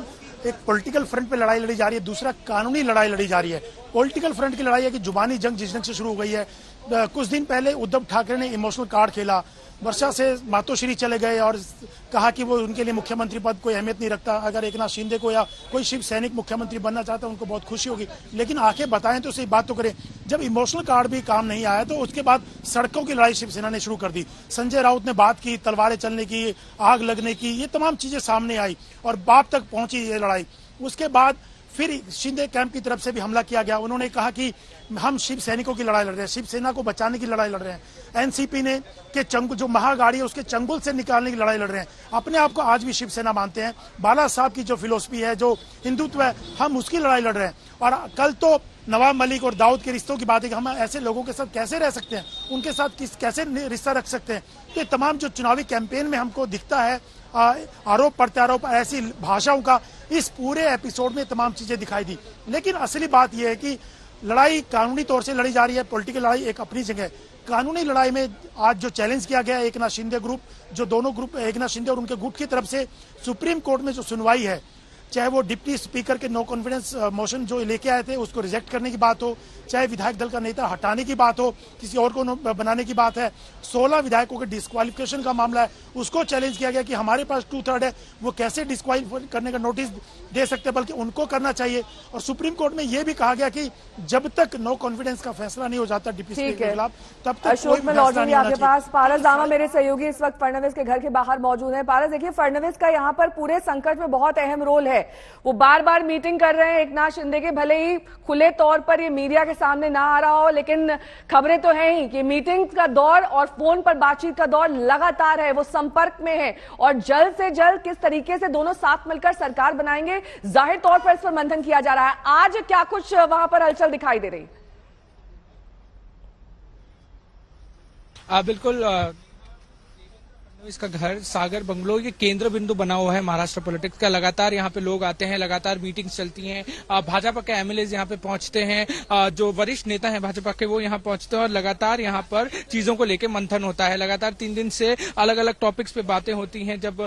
एक पॉलिटिकल फ्रंट पे लड़ाई लड़ी जा रही है, दूसरा कानूनी लड़ाई लड़ी जा रही है। पॉलिटिकल फ्रंट की लड़ाई है कि जुबानी जंग जिस ढंग से शुरू हो गई है। कुछ दिन पहले उद्धव ठाकरे ने इमोशनल कार्ड खेला, वर्षा से मातोश्री चले गए और कहा कि वो उनके लिए मुख्यमंत्री पद कोई अहमियत नहीं रखता। अगर एकनाथ शिंदे को या कोई शिव सैनिक मुख्यमंत्री बनना चाहता है उनको बहुत खुशी होगी, लेकिन आंखें बताएं तो सही बात तो करें। जब इमोशनल कार्ड भी काम नहीं आया तो उसके बाद सड़कों की लड़ाई शिवसेना ने शुरू कर दी। संजय राउत ने बात की तलवारें चलने की, आग लगने की, ये तमाम चीजें सामने आई और बाप तक पहुंची ये लड़ाई। उसके बाद फिर शिंदे कैंप की तरफ से भी हमला किया गया। उन्होंने कहा कि हम शिव सैनिकों की लड़ाई लड़ रहे हैं, शिवसेना को बचाने की लड़ाई लड़ रहे हैं। एनसीपी ने के जो महागाड़ी है उसके चंगुल से निकालने की लड़ाई लड़ रहे हैं। अपने आप को आज भी शिवसेना मानते हैं। बाला साहब की जो फिलोसफी है, जो हिंदुत्व है, हम उसकी लड़ाई लड़ रहे हैं। और कल तो नवाब मलिक और दाऊद के रिश्तों की बात है कि हम ऐसे लोगों के साथ कैसे रह सकते हैं, उनके साथ कैसे रिश्ता रख सकते हैं। तो तमाम जो चुनावी कैंपेन में हमको दिखता है आरोप प्रत्यारोप, ऐसी भाषाओं का, इस पूरे एपिसोड में तमाम चीजें दिखाई दी। लेकिन असली बात यह है कि लड़ाई कानूनी तौर से लड़ी जा रही है। पॉलिटिकल लड़ाई एक अपनी जगह। कानूनी लड़ाई में आज जो चैलेंज किया गया एकनाथ शिंदे ग्रुप, जो दोनों ग्रुप एकनाथ शिंदे और उनके गुट की तरफ से सुप्रीम कोर्ट में जो सुनवाई है, चाहे वो डिप्टी स्पीकर के नो कॉन्फिडेंस मोशन जो लेके आए थे उसको रिजेक्ट करने की बात हो, चाहे विधायक दल का नेता हटाने की बात हो, किसी और को बनाने की बात है, 16 विधायकों के डिस्क्वालिफिकेशन का मामला है, उसको चैलेंज किया गया कि हमारे पास 2/3 है, वो कैसे डिस्क्वालिफाई करने का नोटिस दे सकते हैं, बल्कि उनको करना चाहिए। और सुप्रीम कोर्ट में यह भी कहा गया कि जब तक नो कॉन्फिडेंस का फैसला नहीं हो जाता डिप्टी स्पीकर के खिलाफ, तब तक अशोक में लौटूंगी आपके पास। पारस दामा मेरे सहयोगी इस वक्त फडणवीस के घर के बाहर मौजूद है। पारस, देखिए, फडणवीस का यहाँ पर पूरे संकट में बहुत अहम रोल है। वो बार बार मीटिंग कर रहे हैं एकनाथ शिंदे के, भले ही खुले तौर पर ये मीडिया के सामने ना आ रहा हो, लेकिन खबरें तो हैं ही कि मीटिंग का दौर और फोन पर बातचीत का दौर लगातार है। वो संपर्क में है और जल्द से जल्द किस तरीके से दोनों साथ मिलकर सरकार बनाएंगे, जाहिर तौर पर इस पर मंथन किया जा रहा है। आज क्या कुछ वहां पर हलचल दिखाई दे रही? बिल्कुल, इसका घर सागर बंगलो ये केंद्र बिंदु बना हुआ है महाराष्ट्र पॉलिटिक्स का। लगातार यहाँ पे लोग आते हैं, लगातार मीटिंग्स चलती हैं, भाजपा के एमएलए यहाँ पे पहुंचते हैं, जो वरिष्ठ नेता हैं भाजपा के वो यहाँ पहुंचते हैं और लगातार यहाँ पर चीजों को लेकर मंथन होता है। लगातार 3 दिन से अलग अलग टॉपिक्स पे बातें होती हैं। जब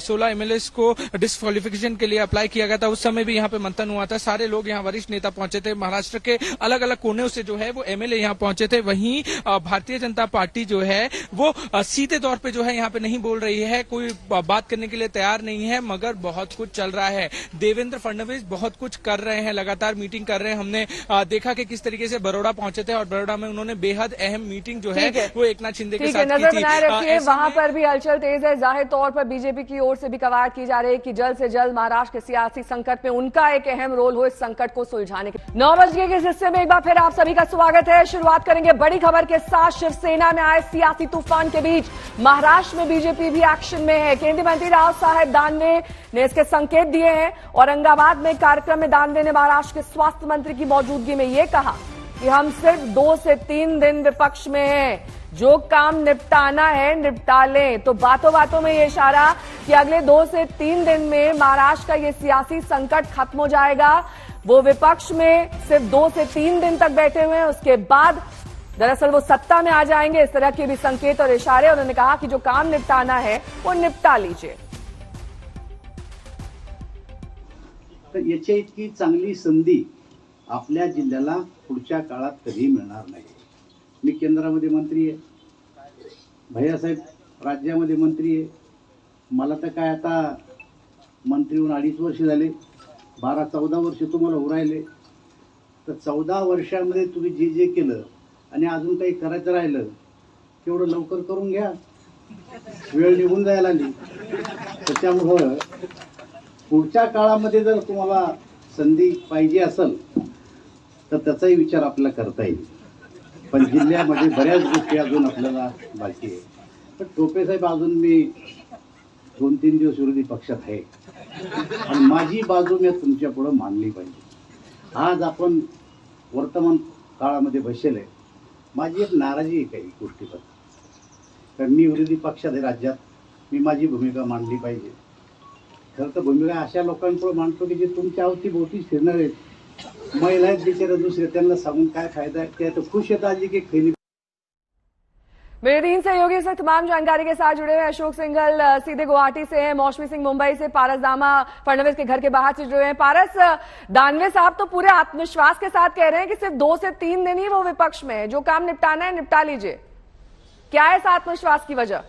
16 एमएलए को डिस्क्वालिफिकेशन के लिए अप्लाई किया गया था उस समय भी यहाँ पे मंथन हुआ था। सारे लोग यहाँ वरिष्ठ नेता पहुंचे थे, महाराष्ट्र के अलग अलग कोने से जो है वो एमएलए यहाँ पहुंचे थे। वहीं भारतीय जनता पार्टी जो है वो सीधे तौर पर जो है यहाँ पे नहीं बोल रही है, कोई बात करने के लिए तैयार नहीं है, मगर बहुत कुछ चल रहा है। देवेंद्र फडणवीस बहुत कुछ कर रहे हैं, लगातार मीटिंग कर रहे हैं। हमने देखा कि किस तरीके से बड़ौदा पहुंचे थे और बड़ौदा में उन्होंने बेहद अहम मीटिंग जो है वो एकनाथ शिंदे के साथ नजर बनाए रखिए। वहां पर भी हलचल तेज है। जाहिर तौर पर बीजेपी की ओर से भी कवायद की जा रही है कि जल्द से जल्द महाराष्ट्र के सियासी संकट में उनका एक अहम रोल हो इस संकट को सुलझाने के। 9 बजे के इस हिस्से में एक बार फिर आप सभी का स्वागत है। शुरुआत करेंगे बड़ी खबर के साथ। शिवसेना में आए सियासी तूफान के बीच महाराष्ट्र में बीजेपी भी एक्शन में है। केंद्रीय मंत्री राव साहेब दानवे ने इसके संकेत दिए हैं। औरंगाबाद में कार्यक्रम में दानवे ने महाराष्ट्र के स्वास्थ्य मंत्री की मौजूदगी में यह कहा कि हम सिर्फ 2 से 3 दिन विपक्ष में हैं, जो काम निपटाना है निपटा लें। तो बातों बातों में ये इशारा कि अगले 2 से 3 दिन में महाराष्ट्र का ये सियासी संकट खत्म हो जाएगा। वो विपक्ष में सिर्फ 2 से 3 दिन तक बैठे हुए हैं, उसके बाद दरअसल वो सत्ता में आ जाएंगे। इस तरह के भी संकेत और इशारे। उन्होंने कहा कि जो काम निपटाना है वो निपटा लीजिए। तर याची इतकी चांगली संधी आपल्या जिल्ह्याला पुढच्या काळात कधी मिळणार नाही। मी केंद्रामध्ये मंत्री आहे, भैयासाहेब राज्यामध्ये मंत्री आहे। मला तर काय आता मंत्री होऊन 2.5 वर्ष झाले, 12-14 वर्ष तुम्हाला उरायले। तर 14 वर्षांमध्ये तुम्ही जे जे केलं आणि अजून काही करायचं राहिलं तेवढं लवकर करून घ्या वेळ निघून जायला आली. त्याच्यामुळं पुढच्या काळामध्ये जर तुम्हाला संधी पाहिजे असेल तर त्याचाही विचार आपल्याला करता येईल. पण जिल्ह्यामध्ये बऱ्याच गोष्टी अजून आपल्याला बाकी आहे. पण टोपे साहेब, अजून मी 2-3 दिवस विरोधी पक्षात आहे आणि माझी बाजू मी तुमच्या पुढे मांडली पाहिजे. आज आपण वर्तमान काळामध्ये बसले, माझी एक नाराजी आहे काही गोष्टीवर. कारण मी विरोधी पक्षात आहे राज्यात, मी माझी भूमिका मांडली पाहिजे. खरं तर भूमिका अशा लोकांपुढे मांडतो की जे तुमच्या अवतीभोवती फिरणार आहेत. महिला आहेत बिचारे दुसरे, त्यांना सांगून काय फायदा आहे. ते तर खुश आहेत आज की खैनी. मेरे 3 सहयोगी इस वक्त तमाम जानकारी के साथ जुड़े हुए हैं। अशोक सिंघल सीधे गुवाहाटी से हैं, मौसमी सिंह मुंबई से, पारस दामा फडणवीस के घर के बाहर से जुड़े हुए हैं। पारस, दानवे साहब तो पूरे आत्मविश्वास के साथ कह रहे हैं कि सिर्फ 2 से 3 दिन ही वो विपक्ष में है, जो काम निपटाना है निपटा लीजिए। क्या है इस आत्मविश्वास की वजह?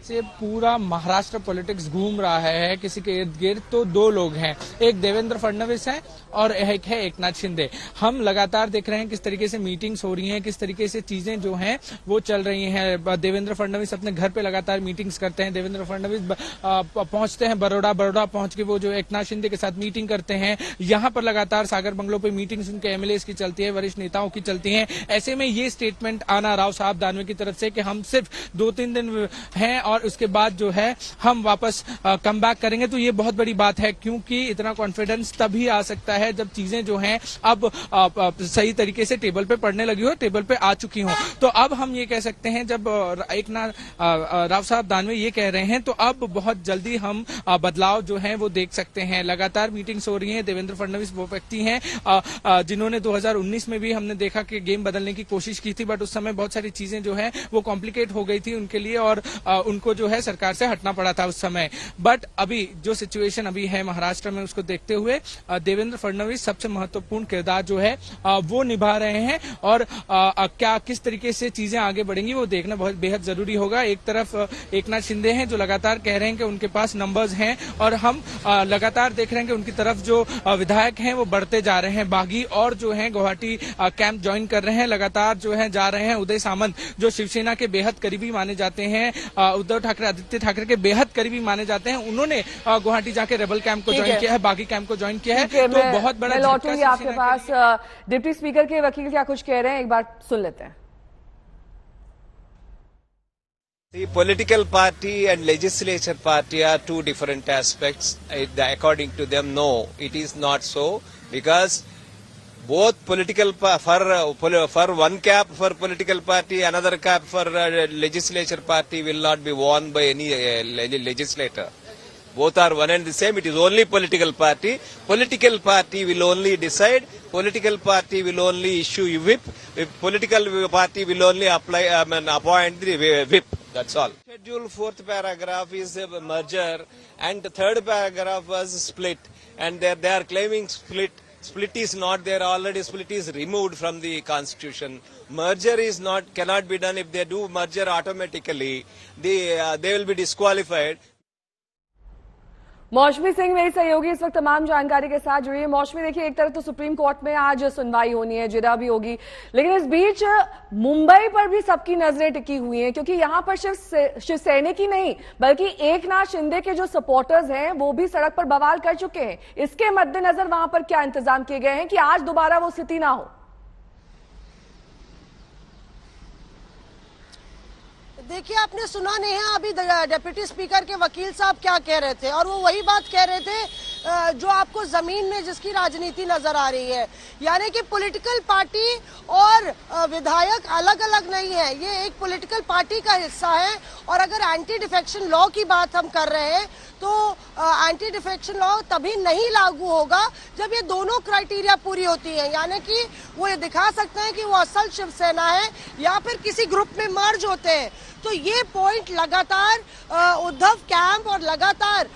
से पूरा महाराष्ट्र पॉलिटिक्स घूम रहा है। किसी के इर्द गिर्द तो 2 लोग हैं, एक देवेंद्र फडणवीस हैं और एक है एकनाथ शिंदे। हम लगातार देख रहे हैं किस तरीके से मीटिंग्स हो रही हैं, किस तरीके से चीजें जो हैं वो चल रही हैं। देवेंद्र फडणवीस अपने घर पे लगातार मीटिंग्स करते हैं। देवेंद्र फडणवीस पहुंचते हैं बड़ौदा पहुंच के वो जो एकनाथ शिंदे के साथ मीटिंग करते हैं। यहाँ पर लगातार सागर बंगलों पे मीटिंग्स उनके एमएलएस की चलती है, वरिष्ठ नेताओं की चलती है। ऐसे में ये स्टेटमेंट आना राव साहब दानवे की तरफ से कि हम सिर्फ 2-3 दिन हैं और उसके बाद जो है हम वापस कम बैक करेंगे, तो ये बहुत बड़ी बात है। क्योंकि इतना कॉन्फिडेंस तभी आ सकता है जब चीजें जो हैं अब सही तरीके से टेबल पे पड़ने लगी हो, टेबल पे आ चुकी हो। तो अब हम ये कह सकते हैं, जब एकनाथ राव साहब दानवे ये कह रहे हैं, तो अब बहुत जल्दी हम बदलाव जो है वो देख सकते हैं। लगातार मीटिंग्स हो रही हैं। देवेंद्र फडणवीस वो व्यक्ति हैं जिन्होंने 2019 में भी हमने देखा कि गेम बदलने की कोशिश की थी, बट उस समय बहुत सारी चीजें जो है वो कॉम्प्लिकेट हो गई थी उनके लिए और उनको जो है सरकार से हटना पड़ा था उस समय। बट अभी जो सिचुएशन अभी है महाराष्ट्र में, उसको देखते हुए देवेंद्र फडणवीस सबसे महत्वपूर्ण किरदार जो है वो निभा रहे हैं और क्या किस तरीके से चीजें आगे बढ़ेंगी वो देखना बहुत बेहद जरूरी होगा। एक तरफ एकनाथ शिंदे हैं जो लगातार कह रहे हैं कि उनके पास नंबर्स हैं और हम लगातार देख रहे हैं कि उनकी तरफ जो विधायक हैं वो बढ़ते जा रहे हैं। बागी और जो है गुवाहाटी कैंप ज्वाइन कर रहे हैं, लगातार जो है जा रहे हैं। उदय सामंत जो शिवसेना के बेहद करीबी माने जाते हैं, उद्धव ठाकरे आदित्य ठाकरे के बेहद करीबी माने जाते हैं, उन्होंने गुवाहाटी जाके रेबल कैंप को ज्वाइन किया है, बागी कैंप को ज्वाइन किया है। तो बहुत बड़ा लौटूंगी आपके पास। डिप्टी स्पीकर के वकील क्या कुछ कह रहे हैं, एक बार सुन लेते हैं। The political party and legislature party are 2 different aspects. According to them, no, it is not so, because both political for one cap for political party, another cap for legislature party will not be worn by any legislator. Both are one and the same. It is only political party. Political party will only decide. Political party will only issue whip. Political party will only appoint the whip. That's all. Schedule 4th paragraph is a merger, and the 3rd paragraph was split, and they are claiming split. Split is not there already. Split is removed from the constitution. Merger is cannot be done. If they do merger automatically, they will be disqualified. मौसमी सिंह मेरी सहयोगी इस वक्त तमाम जानकारी के साथ जुड़ी है। मौसमी, देखिए, एक तरफ तो सुप्रीम कोर्ट में आज सुनवाई होनी है, जिरा भी होगी, लेकिन इस बीच मुंबई पर भी सबकी नजरें टिकी हुई हैं, क्योंकि यहां पर सिर्फ शिवसैनिक ही नहीं बल्कि एकनाथ शिंदे के जो सपोर्टर्स हैं वो भी सड़क पर बवाल कर चुके हैं। इसके मद्देनजर वहां पर क्या इंतजाम किए गए हैं कि आज दोबारा वो स्थिति ना हो? देखिए, आपने सुना नहीं है अभी डिप्टी स्पीकर के वकील साहब क्या कह रहे थे, और वो वही बात कह रहे थे जो आपको जमीन में जिसकी राजनीति नजर आ रही है। यानी कि पॉलिटिकल पार्टी और विधायक अलग अलग नहीं है, ये एक पॉलिटिकल पार्टी का हिस्सा है। और अगर एंटी डिफेक्शन लॉ की बात हम कर रहे हैं तो एंटी डिफेक्शन लॉ तभी नहीं लागू होगा जब ये दोनों क्राइटेरिया पूरी होती है। यानी कि वो ये दिखा सकते हैं कि वो असल शिवसेना है या फिर किसी ग्रुप में मर्ज होते हैं। तो ये पॉइंट लगातार उद्धव कैंप और लगातार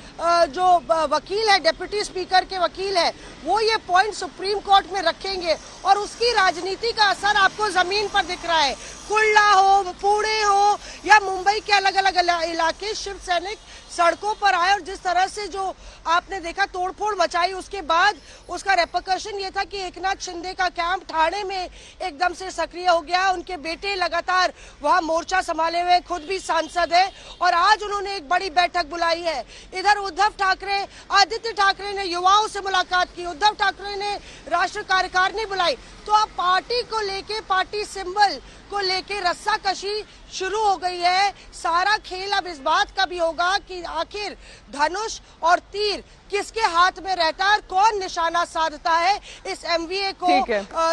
जो वकील है, डिप्टी स्पीकर के वकील है, वो ये पॉइंट सुप्रीम कोर्ट में रखेंगे और उसकी राजनीति का असर आपको जमीन पर दिख रहा है। कुर्ला हो, पुणे हो या मुंबई के अलग अलग इलाके, शिव सैनिक सड़कों पर आए और जिस तरह से जो आपने देखा तोड़फोड़ मचाई, उसके बाद उसका रेपरकशन ये था कि एकनाथ शिंदे का कैंप ठाणे में एकदम से सक्रिय हो गया। उनके बेटे लगातार वहां मोर्चा संभाले हुए, खुद भी सांसद है और आज उन्होंने एक बड़ी बैठक बुलाई है। इधर उद्धव ठाकरे, आदित्य ठाकरे ने युवाओं से मुलाकात की, उद्धव ठाकरे ने राष्ट्रीय कार्यकारिणी बुलाई। तो अब पार्टी को लेके, पार्टी सिंबल को लेके रस्साकशी शुरू हो गई है। सारा खेल अब इस बात का भी होगा कि आखिर धनुष और तीर किसके हाथ में रहता है, कौन निशाना साधता है इस एमवीए को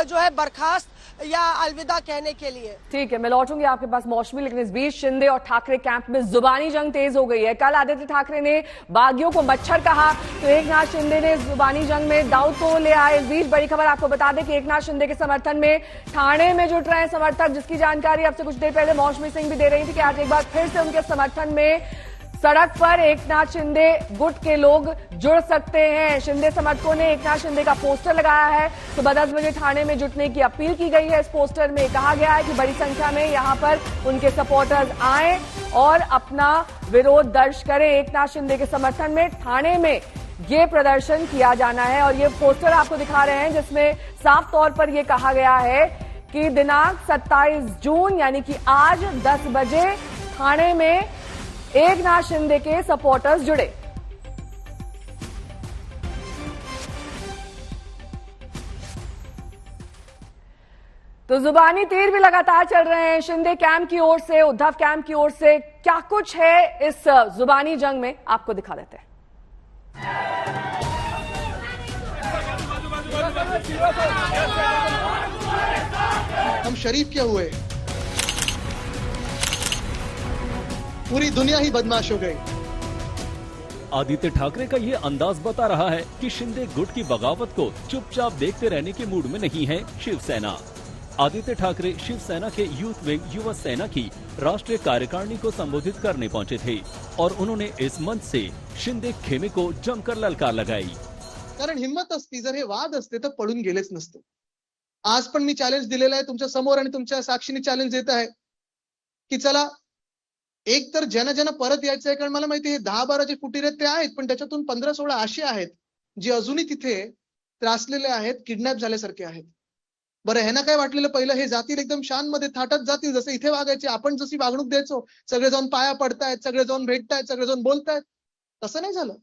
जो है बर्खास्त या अलविदा कहने के लिए। ठीक है, मैं लौटूंगी आपके पास मौसमी, लेकिन इस बीच शिंदे और ठाकरे कैंप में जुबानी जंग तेज हो गई है। कल आदित्य ठाकरे ने बागियों को मच्छर कहा तो एकनाथ शिंदे ने जुबानी जंग में दांव तो ले आए। इस बीच बड़ी खबर आपको बता दें कि एकनाथ शिंदे के समर्थन में ठाणे में जुट रहे हैं समर्थक, जिसकी जानकारी अब से कुछ देर पहले मौसमी सिंह भी दे रही थी कि आज एक बार फिर से उनके समर्थन में सड़क पर एकनाथ शिंदे गुट के लोग जुड़ सकते हैं। शिंदे समर्थकों ने एकनाथ शिंदे का पोस्टर लगाया है। सुबह 10 बजे ठाणे में जुटने की अपील की गई है। इस पोस्टर में कहा गया है कि बड़ी संख्या में यहां पर उनके सपोर्टर्स आए और अपना विरोध दर्ज करें। एकनाथ शिंदे के समर्थन में ठाणे में ये प्रदर्शन किया जाना है और ये पोस्टर आपको दिखा रहे हैं, जिसमें साफ तौर पर यह कहा गया है कि दिनांक 27 जून यानी कि आज 10 बजे ठाणे में एकनाथ शिंदे के सपोर्टर्स जुड़े। तो जुबानी तीर भी लगातार चल रहे हैं शिंदे कैंप की ओर से, उद्धव कैंप की ओर से। क्या कुछ है इस जुबानी जंग में, आपको दिखा देते हैं। हम शरीफ क्या हुए, पूरी दुनिया ही बदमाश हो गई। आदित्य ठाकरे का ये अंदाज बता रहा है कि शिंदे गुट की बगावत को चुपचाप देखते रहने के मूड में नहीं है शिवसेना। आदित्य ठाकरे शिवसेना के यूथ विंग युवा सेना की राष्ट्रीय कार्यकारिणी को संबोधित करने पहुंचे थे और उन्होंने इस मंच से शिंदे खेमे को जमकर ललकार लगाई। कारण हिम्मत असती, जर हे वाद असते तर पडून गेलेच नसते। आज पण मी चॅलेंज दिलेलं आहे तुमच्या समोर आणि तुमच्या साक्षीने चॅलेंज देत आहे की चला एक तर ज्यांना परत यायचं आहे, कारण मला माहिती आहे 10-12 जे फुटीर आहेत ते आहेत, पण त्याच्यातून 15-16 असे आहेत जे अजूनही तिथे त्रासलेले आहेत, किडनॅप झाल्यासारखे आहेत। बरं ह्यांना काय वाटलेलं पहिलं हे जातील एकदम शानमध्ये थाटात जातील, जसं इथे वागायचे, आपण जशी वागणूक द्यायचो, सगळे जाऊन पाया पडतायत, सगळे जाऊन भेटतायत, सगळे जाऊन बोलतायत, तसं नाही झालं।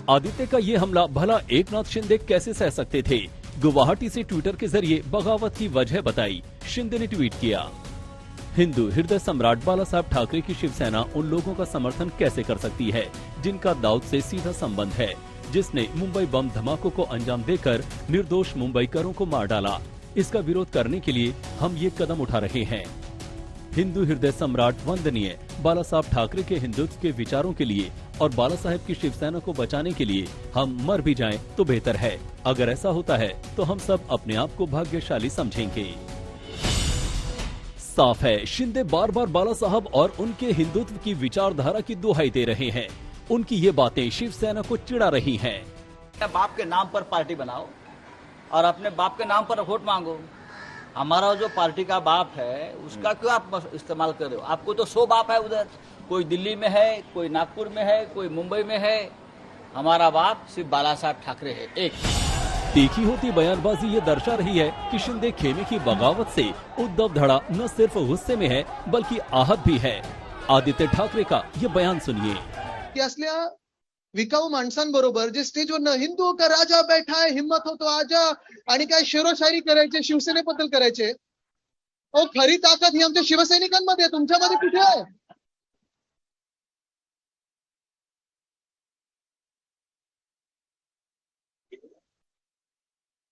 आदित्य का ये हमला भला एकनाथ शिंदे कैसे सह सकते थे। गुवाहाटी से ट्विटर के जरिए बगावत की वजह बताई। शिंदे ने ट्वीट किया, हिंदू हृदय सम्राट बाला साहब ठाकरे की शिवसेना उन लोगों का समर्थन कैसे कर सकती है जिनका दाऊद से सीधा संबंध है, जिसने मुंबई बम धमाकों को अंजाम देकर निर्दोष मुंबईकरों को मार डाला। इसका विरोध करने के लिए हम ये कदम उठा रहे हैं। हिंदू हृदय सम्राट वंदनीय बाला साहब ठाकरे के हिंदुत्व के विचारों के लिए और बाला साहब की शिवसेना को बचाने के लिए हम मर भी जाएं तो बेहतर है। अगर ऐसा होता है तो हम सब अपने आप को भाग्यशाली समझेंगे। साफ है, शिंदे बार बार बाला साहब और उनके हिंदुत्व की विचारधारा की दुहाई दे रहे हैं। उनकी ये बातें शिवसेना को चिढ़ा रही हैं। बाप के नाम पर पार्टी बनाओ और अपने बाप के नाम पर वोट मांगो। हमारा जो पार्टी का बाप है उसका क्यों आप इस्तेमाल कर रहे हो? आपको तो 100 बाप है उधर, कोई दिल्ली में है, कोई नागपुर में है, कोई मुंबई में है। हमारा बाप सिर्फ बाला साहब ठाकरे है, एक। तीखी होती बयानबाजी ये दर्शा रही है कि शिंदे खेमे की बगावत से उद्धव धड़ा न सिर्फ गुस्से में है बल्कि आहत भी है। आदित्य ठाकरे का ये बयान सुनिए। की असल्या विकाऊ माणसांबरोबर जे स्टेजवर न हिंदू का राजा बैठा है, हिम्मत हो तो आजा, आणि काय शेरोशायरी करायचे, शिवसेनेबद्दल करायचे। ओ खरी ताकद ही आमच्या शिवसैनिकांमध्ये, तुमच्यामध्ये कुठे आहे?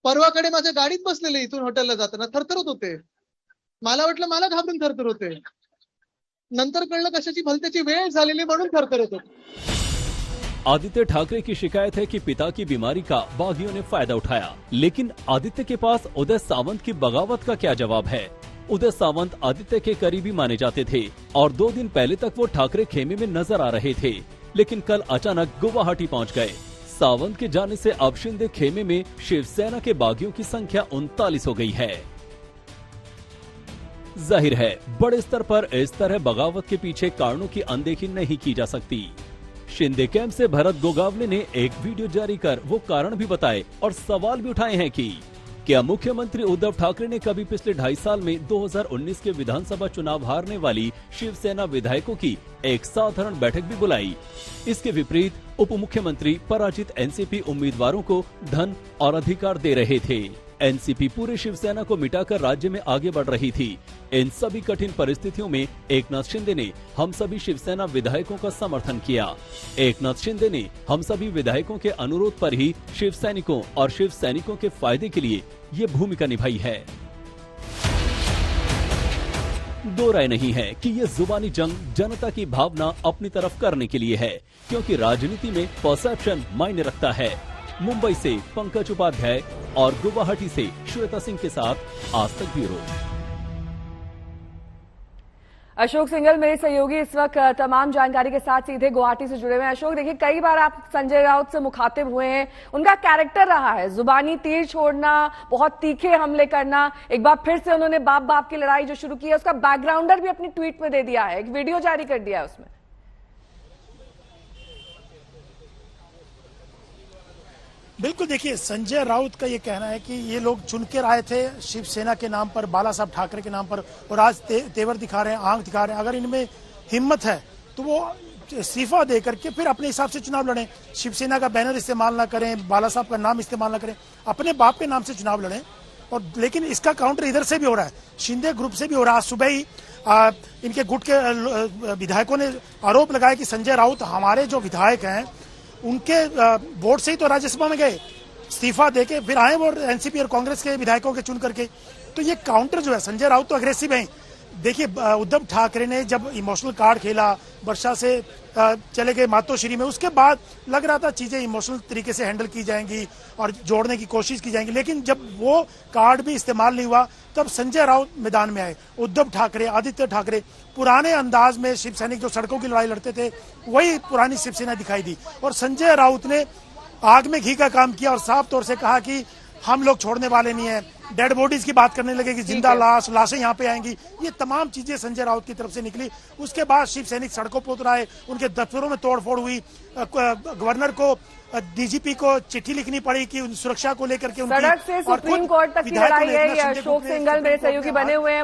परवाकडे माझ्या गाडीत बसलेले इथून हॉटेलला जाताना थरथरत होते। मला वाटलं मला घाबरून थरथर होते, नंतर कळलं कशाची भलत्याची वेळ झालेली म्हणून थरथरत होते। आदित्य ठाकरे की शिकायत है कि पिता की बीमारी का बागियों ने फायदा उठाया, लेकिन आदित्य के पास उदय सावंत की बगावत का क्या जवाब है? उदय सावंत आदित्य के करीबी माने जाते थे और 2 दिन पहले तक वो ठाकरे खेमे में नजर आ रहे थे, लेकिन कल अचानक गुवाहाटी पहुंच गए। सावंत के जाने से अब शिंदे खेमे में शिवसेना के बागियों की संख्या 39 हो गई है। जाहिर है बड़े स्तर पर इस तरह बगावत के पीछे कारणों की अनदेखी नहीं की जा सकती। शिंदे कैंप से भरत गोगावले ने एक वीडियो जारी कर वो कारण भी बताए और सवाल भी उठाए हैं कि क्या मुख्यमंत्री उद्धव ठाकरे ने कभी पिछले 2.5 साल में 2019 के विधानसभा चुनाव हारने वाली शिवसेना विधायकों की एक साधारण बैठक भी बुलाई। इसके विपरीत उप मुख्यमंत्री पराजित एनसीपी उम्मीदवारों को धन और अधिकार दे रहे थे। एनसीपी पूरे शिवसेना को मिटाकर राज्य में आगे बढ़ रही थी। इन सभी कठिन परिस्थितियों में एकनाथ शिंदे ने हम सभी शिवसेना विधायकों का समर्थन किया। एकनाथ शिंदे ने हम सभी विधायकों के अनुरोध पर ही शिव सैनिकों और शिव सैनिकों के फायदे के लिए ये भूमिका निभाई है। दो राय नहीं है कि ये जुबानी जंग जनता की भावना अपनी तरफ करने के लिए है, क्योंकि राजनीति में परसेप्शन मायने रखता है। मुंबई से पंकज उपाध्याय और गुवाहाटी से श्वेता सिंह के साथ आज तक ब्यूरो। अशोक सिंघल मेरे सहयोगी इस वक्त तमाम जानकारी के साथ सीधे गुवाहाटी से जुड़े हुए हैं। अशोक, देखिए कई बार आप संजय राउत से मुखातिब हुए हैं, उनका कैरेक्टर रहा है जुबानी तीर छोड़ना, बहुत तीखे हमले करना। एक बार फिर से उन्होंने बाप बाप की लड़ाई जो शुरू की है उसका बैकग्राउंडर भी अपनी ट्वीट में दे दिया है, एक वीडियो जारी कर दिया है उसमें। बिल्कुल, देखिए संजय राउत का ये कहना है कि ये लोग चुन के आए थे शिवसेना के नाम पर, बाला साहब ठाकरे के नाम पर, और आज तेवर दिखा रहे हैं, आंख दिखा रहे हैं। अगर इनमें हिम्मत है तो वो इस्तीफा दे करके फिर अपने हिसाब से चुनाव लड़ें, शिवसेना का बैनर इस्तेमाल ना करें, बाला साहब का नाम इस्तेमाल ना करें, अपने बाप के नाम से चुनाव लड़ें। और लेकिन इसका काउंटर इधर से भी हो रहा है, शिंदे ग्रुप से भी हो रहा है। आज सुबह ही इनके गुट के विधायकों ने आरोप लगाया कि संजय राउत हमारे जो विधायक हैं उनके वोट से ही तो राज्यसभा में गए, इस्तीफा देके फिर आए वो एनसीपी और कांग्रेस के विधायकों के चुन करके। तो ये काउंटर जो है, संजय राउत तो अग्रेसिव हैं। देखिए उद्धव ठाकरे ने जब इमोशनल कार्ड खेला, वर्षा से चले गए मातोश्री में, उसके बाद लग रहा था चीजें इमोशनल तरीके से हैंडल की जाएंगी और जोड़ने की कोशिश की जाएंगी, लेकिन जब वो कार्ड भी इस्तेमाल नहीं हुआ तब संजय राउत मैदान में आए। उद्धव ठाकरे, आदित्य ठाकरे पुराने अंदाज में शिव सैनिक जो सड़कों की लड़ाई लड़ते थे वही पुरानी शिवसेना दिखाई दी। और संजय राउत ने आग में घी का काम किया और साफ तौर से कहा कि हम लोग छोड़ने वाले नहीं है। डेड बॉडीज की बात करने लगे कि जिंदा लाशें यहाँ पे आएंगी। ये तमाम चीजें संजय राउत की तरफ से निकली। उसके बाद शिव सैनिक सड़कों पर उतर आए, उनके दफ्तरों में तोड़फोड़ हुई, गवर्नर को, डीजीपी को चिट्ठी लिखनी पड़ी कि सुरक्षा को लेकर के सड़क से सुप्रीम कोर्ट तक की लड़ाई है। ये अशोक सिंघल मेरे सहयोगी बने हुए हैं।